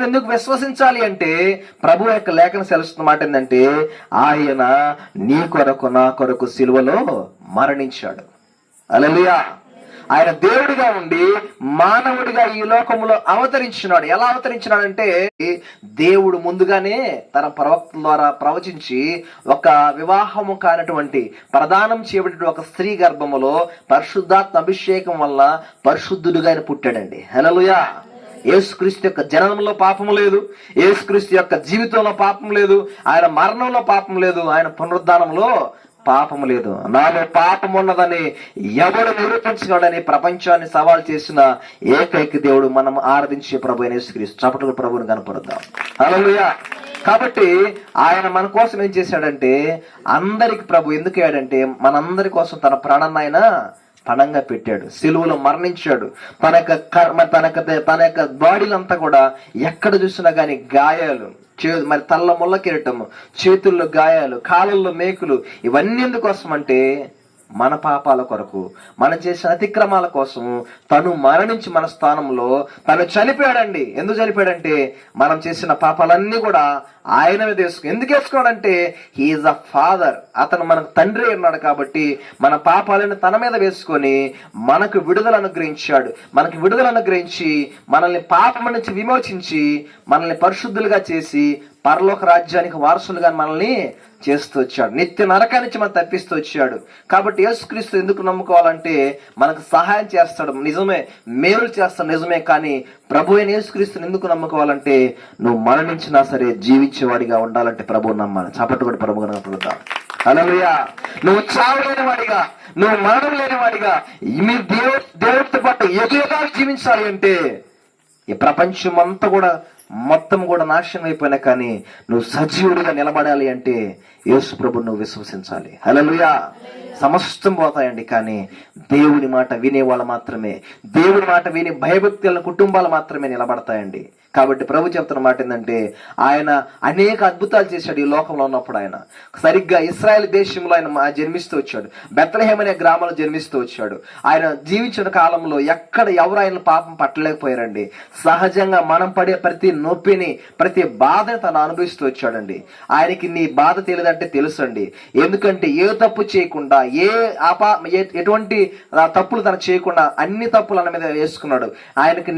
ఎందుకు విశ్వసించాలి అంటే ప్రభు యొక్క లేఖన సెలవుస్తున్న మాట ఏంటంటే ఆయన నీ కొరకు నా కొరకు సిలువలో మరణించాడు. హల్లెలూయా. ఆయన దేవుడిగా ఉండి మానవుడిగా ఈ లోకంలో అవతరించినాడు. ఎలా అవతరించినాడంటే దేవుడు ముందుగానే తన ప్రవక్తల ద్వారా ప్రవచించి ఒక వివాహము కానటువంటి ప్రదానం చేయబడిన ఒక స్త్రీ గర్భములో పరిశుద్ధాత్మ అభిషేకం వల్ల పరిశుద్ధుడిగా ఆయన పుట్టాడండి. హల్లెలూయా. యేసుక్రీస్తు యొక్క జననంలో పాపం లేదు, యేసుక్రీస్తు యొక్క జీవితంలో పాపం లేదు, ఆయన మరణంలో పాపం లేదు, ఆయన పునరుద్ధానంలో పాపము లేదు. నాలో పాపం ఉన్నదని ఎవడు నిరూపించగలడని ప్రపంచాన్ని సవాల్ చేసిన ఏకైక దేవుడు మనం ఆరాధించే ప్రభు యేసుక్రీస్తు. చప్పట్లు ప్రభువుని కనపరుద్దాం. హల్లెలూయా. కాబట్టి ఆయన మన కోసం ఏం చేశాడంటే అందరికి ప్రభు ఎందుకు అయ్యాడంటే మనందరి కోసం తన ప్రాణాన్ని ఆయన పణంగా పెట్టాడు, సిలువలో మరణించాడు. తన యొక్క బాడీలంతా కూడా ఎక్కడ చూసినా గానీ గాయాలు, మరి తల్ల ముళ్ళ కిరీటము, చేతుల్లో గాయాలు, కాళ్ళల్లో మేకులు, ఇవన్నీ ఎందుకోసం అంటే మన పాపాల కొరకు, మనం చేసిన అతిక్రమాల కోసము తను మరణించి మన స్థానంలో తను చనిపోయాడండి. ఎందుకు చనిపోయాడంటే మనం చేసిన పాపాలన్నీ కూడా ఆయన మీద వేసుకు. ఎందుకు వేసుకోవాలంటే హీఈస్ అ ఫాదర్, అతను మనకు తండ్రి ఉన్నాడు కాబట్టి మన పాపాలను తన మీద వేసుకొని మనకు విడుదల అనుగ్రహించాడు. మనకు విడుదల అనుగ్రహించి మనల్ని పాపం నుంచి విమోచించి మనల్ని పరిశుద్ధులుగా చేసి పరలోక రాజ్యానికి వారసులుగా మనల్ని చేస్తూ వచ్చాడు. నిత్య నరకా నుంచి మనం తప్పిస్తూ వచ్చాడు. కాబట్టి యేసుక్రీస్తు ఎందుకు నమ్ముకోవాలంటే మనకు సహాయం చేస్తాడు, నిజమే, మేలు చేస్తాడు, నిజమే. కానీ ప్రభు అయిన యేసుక్రీస్తుని ఎందుకు నమ్ముకోవాలంటే నువ్వు మరణించినా సరే జీవించేవాడిగా ఉండాలంటే ప్రభువు నమ్మాలి. చప్పట్లు కూడా ప్రభువు నమ్ముకుందాం. హల్లెలూయా. నువ్వు చావలేని వాడిగా, నువ్వు మరణం లేని వాడిగా మీ దేవుడితో పాటు యుగాలు జీవించాలి అంటే ఈ ప్రపంచం అంతా కూడా మొత్తం కూడా నాశనం అయిపోయినా కానీ నువ్వు సజీవుడిగా నిలబడాలి అంటే యేసు ప్రభు నువ్వు విశ్వసించాలి. హల్లెలూయా. సమస్తం పోతాయండి, కానీ దేవుని మాట వినేవాళ్ళు మాత్రమే, దేవుని మాట విని భయభక్తుల కుటుంబాలు మాత్రమే నిలబడతాయండి. కాబట్టి ప్రభు చెప్తున్న మాట ఏంటంటే ఆయన అనేక అద్భుతాలు చేశాడు ఈ లోకంలో ఉన్నప్పుడు. ఆయన సరిగ్గా ఇశ్రాయేల్ దేశంలో ఆయన జన్మిస్తూ వచ్చాడు, బెత్లెహేమ్ అనే గ్రామంలో జన్మిస్తూ వచ్చాడు. ఆయన జీవించిన కాలంలో ఎక్కడ ఎవరు ఆయన పాపం పట్టలేకపోయారండి. సహజంగా మనం పడే ప్రతి నొప్పిని, ప్రతి బాధని తను అనుభవిస్తూ వచ్చాడండి. ఆయనకి నీ బాధ తెలియదంటే తెలుసండి. ఎందుకంటే ఏ తప్పు చేయకుండా, ఎటువంటి తప్పులు తను చేయకుండా అన్ని తప్పులు అన్న మీద వేసుకున్నాడు. ఆయనకి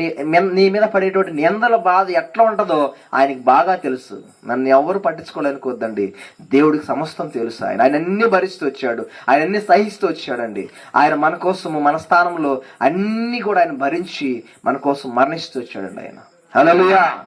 నీ మీద పడేటువంటి నిందల బాధ ఎట్లా ఉంటుందో ఆయనకి బాగా తెలుసు. నన్ను ఎవరు పట్టించుకోలేనుకోద్దండి, దేవుడికి సమస్తం తెలుసు. ఆయన అన్ని భరిస్తూ వచ్చాడు, ఆయన అన్ని సహిస్తూ వచ్చాడండి. ఆయన మన కోసము మన స్థానంలో అన్ని కూడా ఆయన భరించి మన కోసం మరణిస్తూ వచ్చాడండి ఆయన. హల్లెలూయా.